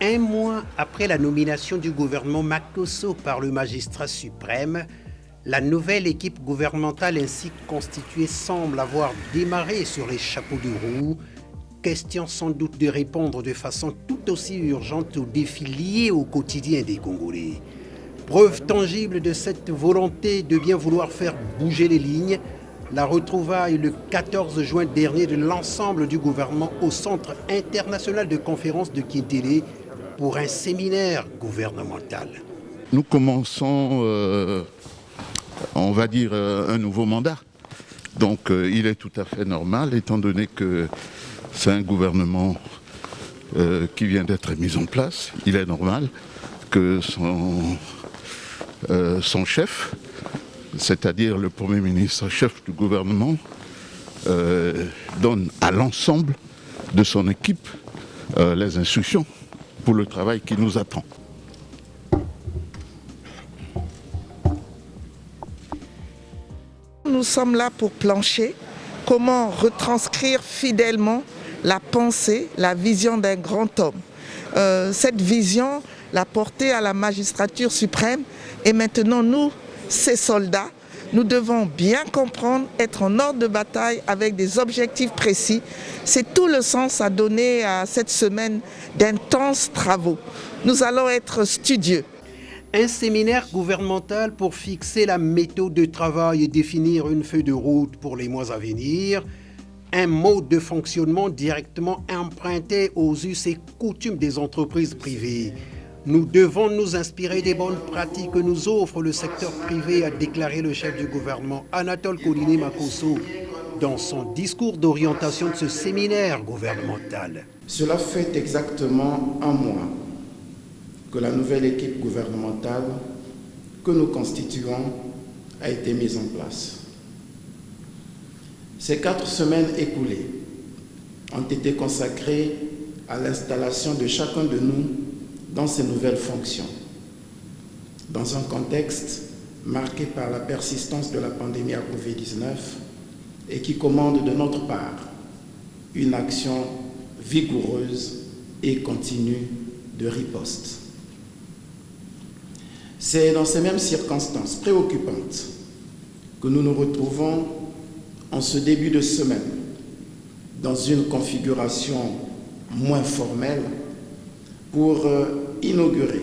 Un mois après la nomination du gouvernement Makosso par le magistrat suprême, la nouvelle équipe gouvernementale ainsi constituée semble avoir démarré sur les chapeaux de roue. Question sans doute de répondre de façon tout aussi urgente aux défis liés au quotidien des Congolais. Preuve tangible de cette volonté de bien vouloir faire bouger les lignes, la retrouvaille le 14 juin dernier de l'ensemble du gouvernement au Centre international de conférence de Kintélé pour un séminaire gouvernemental. Nous commençons, on va dire, un nouveau mandat. Donc il est tout à fait normal, étant donné que c'est un gouvernement qui vient d'être mis en place, il est normal que son chef, c'est-à-dire le Premier ministre, chef du gouvernement, donne à l'ensemble de son équipe les instructions pour le travail qui nous attend. Nous sommes là pour plancher, comment retranscrire fidèlement la pensée, la vision d'un grand homme. Cette vision l'a portée à la magistrature suprême et maintenant nous, ces soldats, nous devons bien comprendre, être en ordre de bataille avec des objectifs précis. C'est tout le sens à donner à cette semaine d'intenses travaux. Nous allons être studieux. Un séminaire gouvernemental pour fixer la méthode de travail et définir une feuille de route pour les mois à venir. Un mode de fonctionnement directement emprunté aux us et coutumes des entreprises privées. Nous devons nous inspirer des bonnes pratiques que nous offre le secteur privé, a déclaré le chef du gouvernement Anatole Koliné Makosso dans son discours d'orientation de ce séminaire gouvernemental. Cela fait exactement un mois que la nouvelle équipe gouvernementale que nous constituons a été mise en place. Ces 4 semaines écoulées ont été consacrées à l'installation de chacun de nous dans ses nouvelles fonctions, dans un contexte marqué par la persistance de la pandémie à Covid-19 et qui commande de notre part une action vigoureuse et continue de riposte. C'est dans ces mêmes circonstances préoccupantes que nous nous retrouvons en ce début de semaine dans une configuration moins formelle pour inaugurer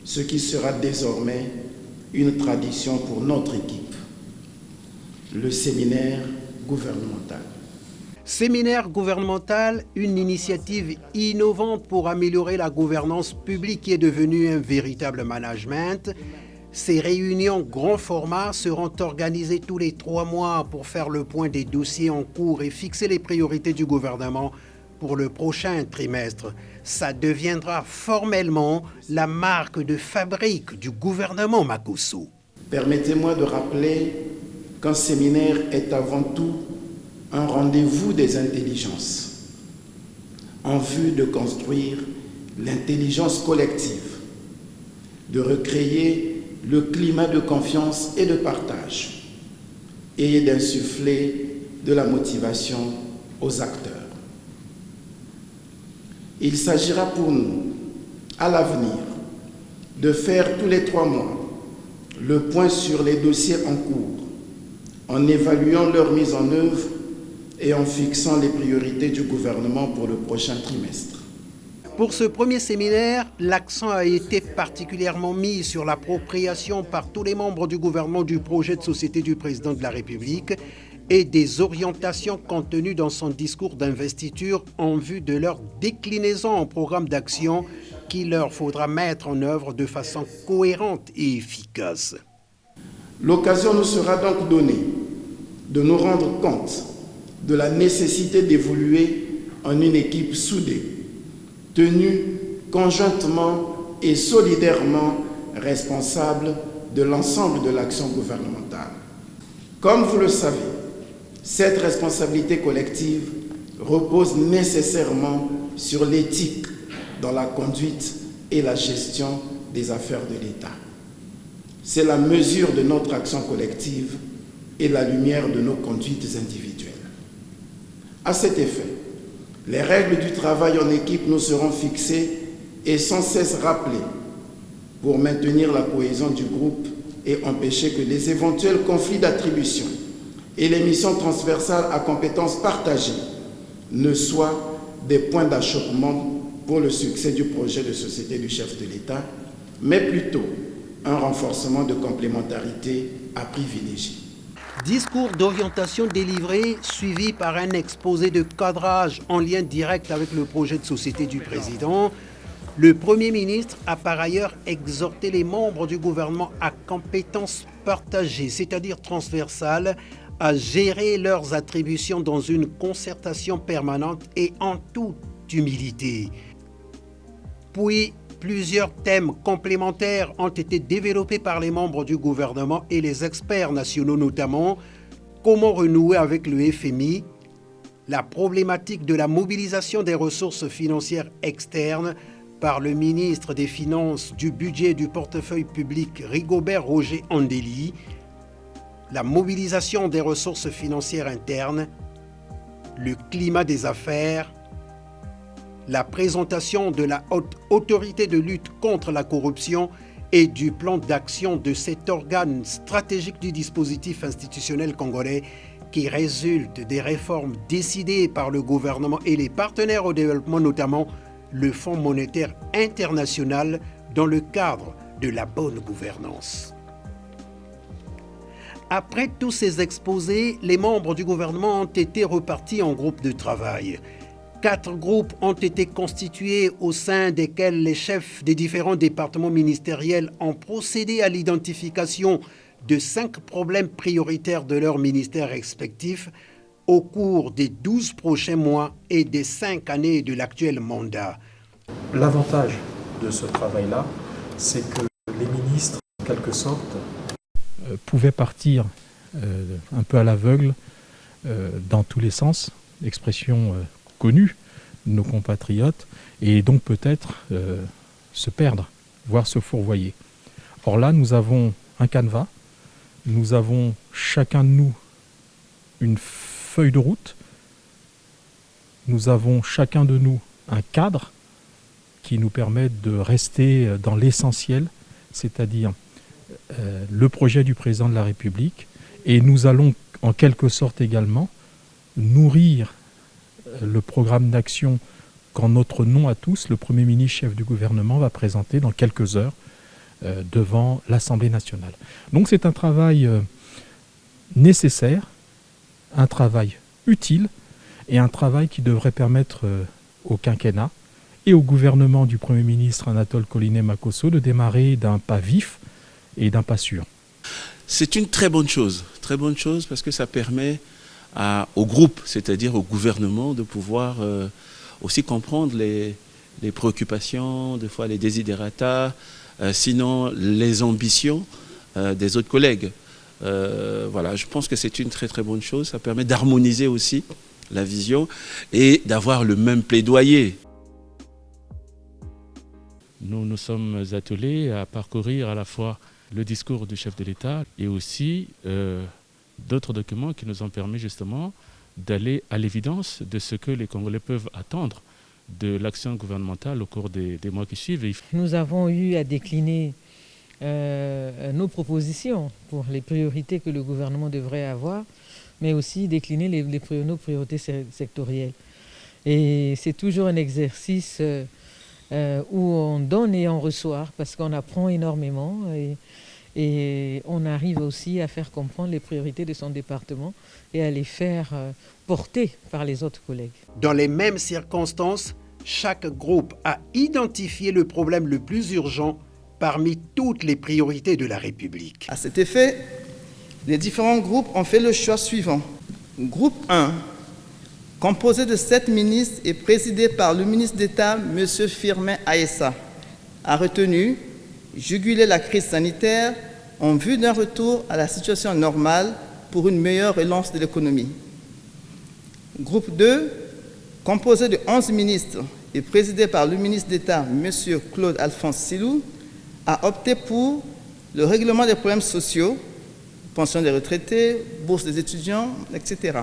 ce qui sera désormais une tradition pour notre équipe, le séminaire gouvernemental. Séminaire gouvernemental, une initiative innovante pour améliorer la gouvernance publique qui est devenue un véritable management. Ces réunions grand format seront organisées tous les 3 mois pour faire le point des dossiers en cours et fixer les priorités du gouvernement pour le prochain trimestre. Ça deviendra formellement la marque de fabrique du gouvernement Makosso. Permettez-moi de rappeler qu'un séminaire est avant tout un rendez-vous des intelligences en vue de construire l'intelligence collective, de recréer le climat de confiance et de partage et d'insuffler de la motivation aux acteurs. Il s'agira pour nous, à l'avenir, de faire tous les 3 mois le point sur les dossiers en cours, en évaluant leur mise en œuvre et en fixant les priorités du gouvernement pour le prochain trimestre. Pour ce premier séminaire, l'accent a été particulièrement mis sur l'appropriation par tous les membres du gouvernement du projet de société du président de la République et des orientations contenues dans son discours d'investiture en vue de leur déclinaison en programme d'action qu'il leur faudra mettre en œuvre de façon cohérente et efficace. L'occasion nous sera donc donnée de nous rendre compte de la nécessité d'évoluer en une équipe soudée, tenue conjointement et solidairement responsable de l'ensemble de l'action gouvernementale. Comme vous le savez, cette responsabilité collective repose nécessairement sur l'éthique dans la conduite et la gestion des affaires de l'État. C'est la mesure de notre action collective et la lumière de nos conduites individuelles. À cet effet, les règles du travail en équipe nous seront fixées est sans cesse rappelée pour maintenir la cohésion du groupe et empêcher que les éventuels conflits d'attribution et les missions transversales à compétences partagées ne soient des points d'achoppement pour le succès du projet de société du chef de l'État, mais plutôt un renforcement de complémentarité à privilégier. Discours d'orientation délivré suivi par un exposé de cadrage en lien direct avec le projet de société du président. Le Premier ministre a par ailleurs exhorté les membres du gouvernement à compétences partagées, c'est-à-dire transversales, à gérer leurs attributions dans une concertation permanente et en toute humilité. Puis, plusieurs thèmes complémentaires ont été développés par les membres du gouvernement et les experts nationaux notamment. Comment renouer avec le FMI, la problématique de la mobilisation des ressources financières externes par le ministre des Finances, du Budget et du Portefeuille public Rigobert Roger Andély, la mobilisation des ressources financières internes, le climat des affaires, la présentation de la haute autorité de lutte contre la corruption et du plan d'action de cet organe stratégique du dispositif institutionnel congolais qui résulte des réformes décidées par le gouvernement et les partenaires au développement, notamment le Fonds monétaire international, dans le cadre de la bonne gouvernance. Après tous ces exposés, les membres du gouvernement ont été repartis en groupes de travail. 4 groupes ont été constitués au sein desquels les chefs des différents départements ministériels ont procédé à l'identification de 5 problèmes prioritaires de leurs ministères respectifs au cours des 12 prochains mois et des 5 années de l'actuel mandat. L'avantage de ce travail-là, c'est que les ministres, en quelque sorte, pouvaient partir un peu à l'aveugle dans tous les sens, expression connue de nos compatriotes, et donc peut-être se perdre, voire se fourvoyer. Or là, nous avons un canevas, nous avons chacun de nous une feuille de route, nous avons chacun de nous un cadre qui nous permet de rester dans l'essentiel, c'est-à-dire le projet du président de la République, et nous allons en quelque sorte également nourrir le programme d'action qu'en notre nom à tous, le Premier ministre chef du gouvernement va présenter dans quelques heures devant l'Assemblée nationale. Donc c'est un travail nécessaire, un travail utile et un travail qui devrait permettre au quinquennat et au gouvernement du Premier ministre Anatole Collinet-Makosso de démarrer d'un pas vif et d'un pas sûr. C'est une très bonne chose parce que ça permet au groupe, c'est-à-dire au gouvernement, de pouvoir aussi comprendre les préoccupations, des fois les desiderata, sinon les ambitions des autres collègues. Voilà, je pense que c'est une très très bonne chose, ça permet d'harmoniser aussi la vision et d'avoir le même plaidoyer. Nous nous sommes attelés à parcourir à la fois le discours du chef de l'État et aussi d'autres documents qui nous ont permis justement d'aller à l'évidence de ce que les Congolais peuvent attendre de l'action gouvernementale au cours des mois qui suivent. Nous avons eu à décliner nos propositions pour les priorités que le gouvernement devrait avoir, mais aussi décliner nos priorités sectorielles. Et c'est toujours un exercice où on donne et on reçoit, parce qu'on apprend énormément et on arrive aussi à faire comprendre les priorités de son département et à les faire porter par les autres collègues. Dans les mêmes circonstances, chaque groupe a identifié le problème le plus urgent parmi toutes les priorités de la République. À cet effet, les différents groupes ont fait le choix suivant. Groupe 1, composé de 7 ministres et présidé par le ministre d'État, M. Firmin Aessa, a retenu juguler la crise sanitaire en vue d'un retour à la situation normale pour une meilleure relance de l'économie. Groupe 2, composé de 11 ministres et présidé par le ministre d'État, M. Claude Alphonse Silou, a opté pour le règlement des problèmes sociaux, pension des retraités, bourse des étudiants, etc.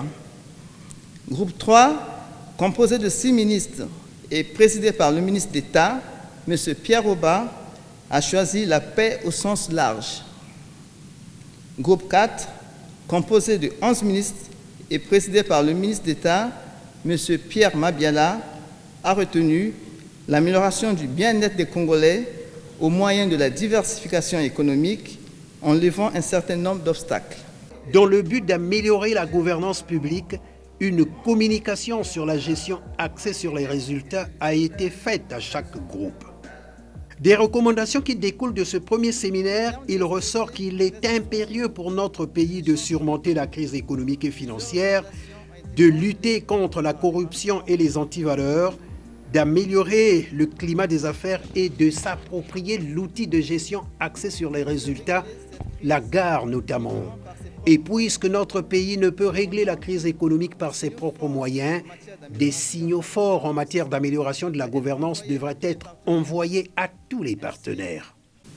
Groupe 3, composé de 6 ministres et présidé par le ministre d'État, M. Pierre Auba, a choisi la paix au sens large. Groupe 4, composé de 11 ministres et présidé par le ministre d'État, M. Pierre Mabiala, a retenu l'amélioration du bien-être des Congolais au moyen de la diversification économique en levant un certain nombre d'obstacles. Dans le but d'améliorer la gouvernance publique, une communication sur la gestion axée sur les résultats a été faite à chaque groupe. Des recommandations qui découlent de ce premier séminaire, il ressort qu'il est impérieux pour notre pays de surmonter la crise économique et financière, de lutter contre la corruption et les antivaleurs, d'améliorer le climat des affaires et de s'approprier l'outil de gestion axé sur les résultats, la gare notamment. Et puisque notre pays ne peut régler la crise économique par ses propres moyens, des signaux forts en matière d'amélioration de la gouvernance devraient être envoyés à tous les partenaires.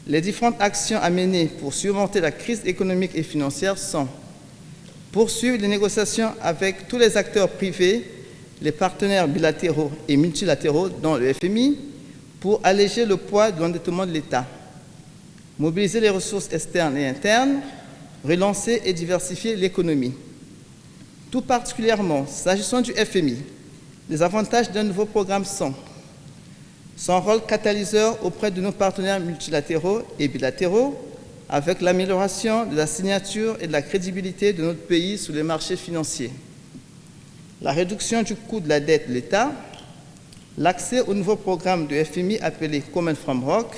Les différentes actions à mener pour surmonter la crise économique et financière sont poursuivre les négociations avec tous les acteurs privés, les partenaires bilatéraux et multilatéraux, dont le FMI, pour alléger le poids de l'endettement de l'État, mobiliser les ressources externes et internes, relancer et diversifier l'économie. Tout particulièrement, s'agissant du FMI, les avantages d'un nouveau programme sont son rôle catalyseur auprès de nos partenaires multilatéraux et bilatéraux, avec l'amélioration de la signature et de la crédibilité de notre pays sur les marchés financiers, la réduction du coût de la dette de l'État, l'accès au nouveau programme de FMI appelé Common Framework,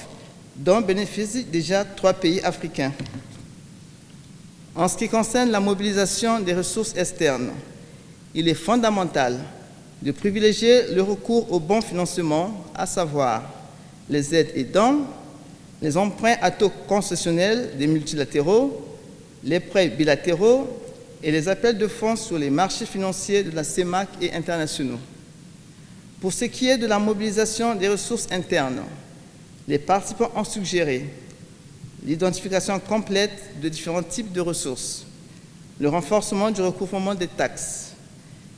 dont bénéficient déjà 3 pays africains. En ce qui concerne la mobilisation des ressources externes, il est fondamental de privilégier le recours au bon financement, à savoir les aides et dons, les emprunts à taux concessionnels des multilatéraux, les prêts bilatéraux et les appels de fonds sur les marchés financiers de la CEMAC et internationaux. Pour ce qui est de la mobilisation des ressources internes, les participants ont suggéré l'identification complète de différents types de ressources, le renforcement du recouvrement des taxes,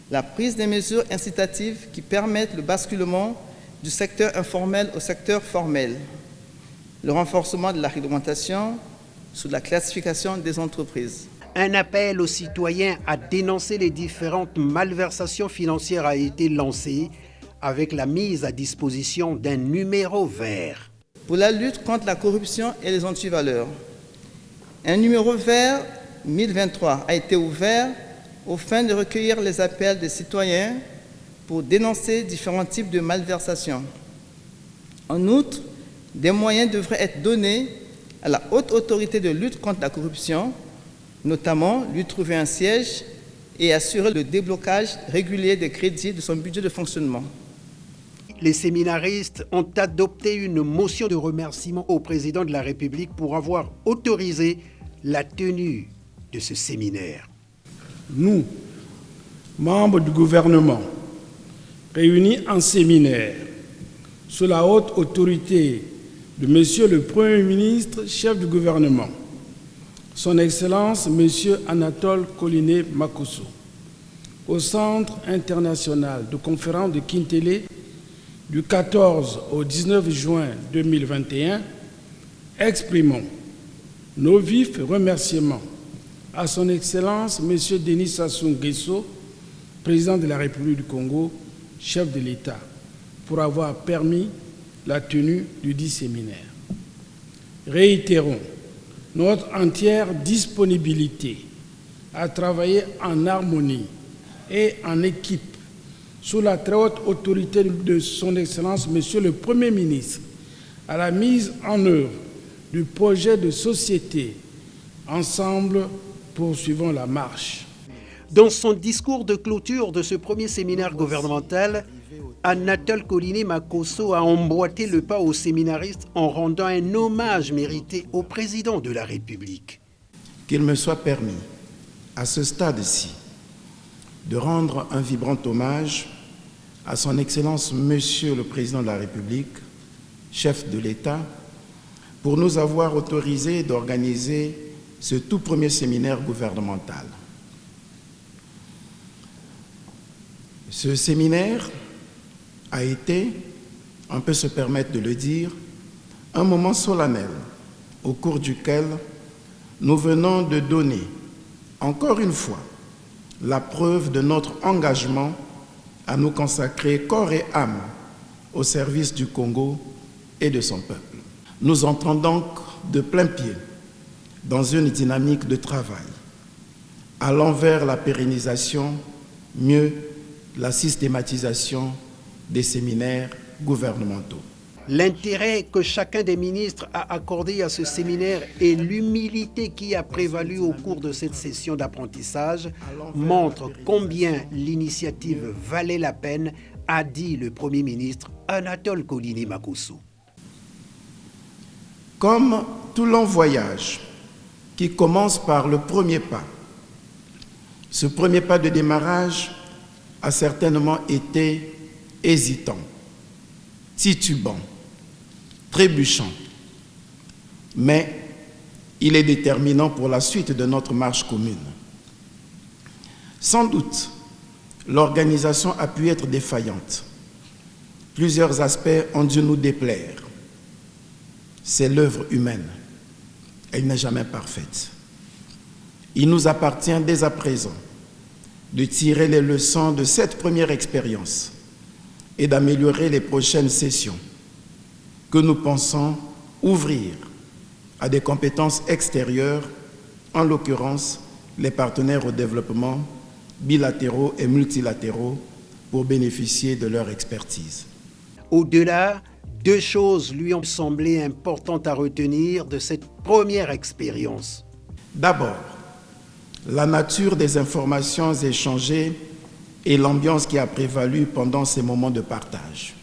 la prise des mesures incitatives qui permettent le basculement du secteur informel au secteur formel, le renforcement de la réglementation sous la classification des entreprises. Un appel aux citoyens à dénoncer les différentes malversations financières a été lancé avec la mise à disposition d'un numéro vert. Pour la lutte contre la corruption et les antivaleurs, un numéro vert 1023 a été ouvert aux fins de recueillir les appels des citoyens pour dénoncer différents types de malversations. En outre, des moyens devraient être donnés à la haute autorité de lutte contre la corruption, notamment lui trouver un siège et assurer le déblocage régulier des crédits de son budget de fonctionnement. Les séminaristes ont adopté une motion de remerciement au président de la République pour avoir autorisé la tenue de ce séminaire. Nous, membres du gouvernement, réunis en séminaire, sous la haute autorité de Monsieur le Premier ministre, chef du gouvernement, Son Excellence Monsieur Anatole Koliné Makosso, au Centre international de conférence de Kintélé, du 14 au 19 juin 2021, exprimons nos vifs remerciements à Son Excellence M. Denis Sassou Nguesso, président de la République du Congo, chef de l'État, pour avoir permis la tenue du dit séminaire. Réitérons notre entière disponibilité à travailler en harmonie et en équipe sous la très haute autorité de Son Excellence, Monsieur le Premier ministre, à la mise en œuvre du projet de société. Ensemble, poursuivons la marche. Dans son discours de clôture de ce premier séminaire gouvernemental, Anatole Koliné Makosso a emboîté le pas aux séminaristes en rendant un hommage mérité au président de la République. Qu'il me soit permis, à ce stade-ci, de rendre un vibrant hommage à Son Excellence Monsieur le Président de la République, chef de l'État, pour nous avoir autorisé d'organiser ce tout premier séminaire gouvernemental. Ce séminaire a été on peut se permettre de le dire, un moment solennel au cours duquel nous venons de donner, encore une fois, la preuve de notre engagement à nous consacrer corps et âme au service du Congo et de son peuple. Nous entrons donc de plein pied dans une dynamique de travail, allant vers la pérennisation, mieux la systématisation des séminaires gouvernementaux. L'intérêt que chacun des ministres a accordé à ce séminaire et l'humilité qui a prévalu au cours de cette session d'apprentissage montrent combien l'initiative valait la peine, a dit le Premier ministre Anatole Kolini Makosso. Comme tout long voyage qui commence par le premier pas, ce premier pas de démarrage a certainement été hésitant, titubant, trébuchant, mais il est déterminant pour la suite de notre marche commune. Sans doute, l'organisation a pu être défaillante. Plusieurs aspects ont dû nous déplaire. C'est l'œuvre humaine. Elle n'est jamais parfaite. Il nous appartient dès à présent de tirer les leçons de cette première expérience et d'améliorer les prochaines sessions que nous pensons ouvrir à des compétences extérieures, en l'occurrence les partenaires au développement, bilatéraux et multilatéraux, pour bénéficier de leur expertise. Au-delà, deux choses lui ont semblé importantes à retenir de cette première expérience. D'abord, la nature des informations échangées et l'ambiance qui a prévalu pendant ces moments de partage.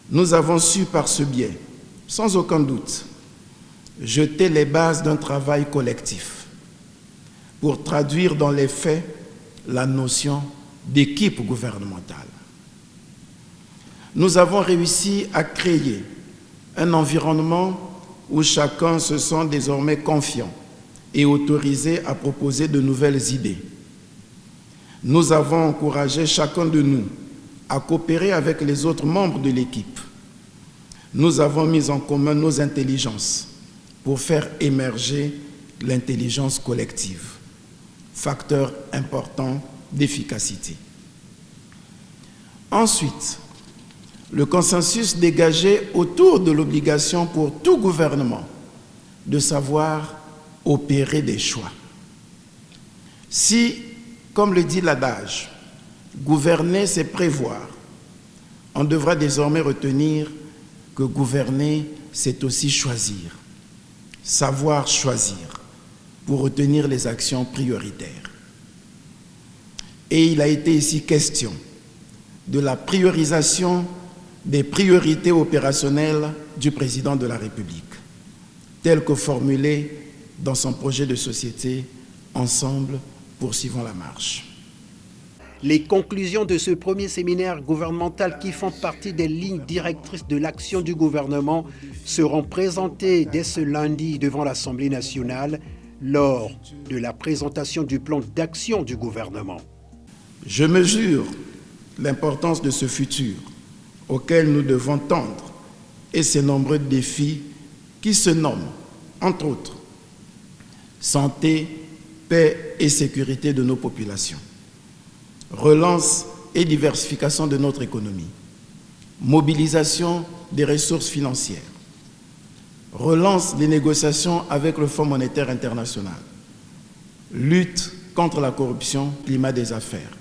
Nous avons su par ce biais, sans aucun doute, jeter les bases d'un travail collectif pour traduire dans les faits la notion d'équipe gouvernementale. Nous avons réussi à créer un environnement où chacun se sent désormais confiant et autorisé à proposer de nouvelles idées. Nous avons encouragé chacun de nous à coopérer avec les autres membres de l'équipe. Nous avons mis en commun nos intelligences pour faire émerger l'intelligence collective, facteur important d'efficacité. Ensuite, le consensus dégagé autour de l'obligation pour tout gouvernement de savoir opérer des choix. Si, comme le dit l'adage, gouverner c'est prévoir, on devra désormais retenir que gouverner c'est aussi choisir, savoir choisir pour retenir les actions prioritaires. Et il a été ici question de la priorisation des priorités opérationnelles du président de la République, telles que formulées dans son projet de société « Ensemble, poursuivons la marche ». Les conclusions de ce premier séminaire gouvernemental qui font partie des lignes directrices de l'action du gouvernement seront présentées dès ce lundi devant l'Assemblée nationale lors de la présentation du plan d'action du gouvernement. Je mesure l'importance de ce futur auquel nous devons tendre et ces nombreux défis qui se nomment, entre autres, santé, paix et sécurité de nos populations, relance et diversification de notre économie, mobilisation des ressources financières, relance des négociations avec le Fonds monétaire international, lutte contre la corruption, climat des affaires.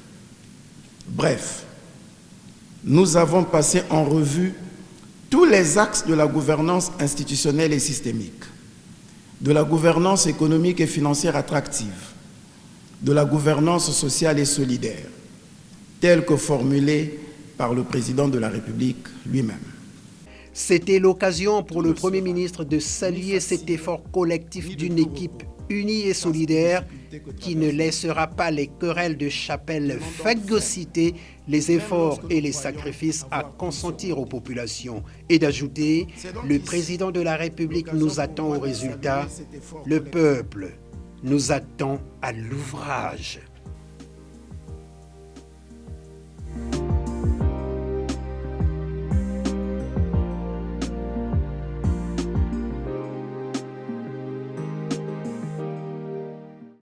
Bref, nous avons passé en revue tous les axes de la gouvernance institutionnelle et systémique, de la gouvernance économique et financière attractive, de la gouvernance sociale et solidaire, telle que formulée par le président de la République lui-même. C'était l'occasion pour le Premier ministre de saluer cet effort collectif d'une équipe unie et solidaire qui ne laissera pas les querelles de chapelle phagocyter les efforts et les sacrifices à consentir aux populations. Et d'ajouter, le président de la République nous attend au résultat, le peuple nous attend à l'ouvrage.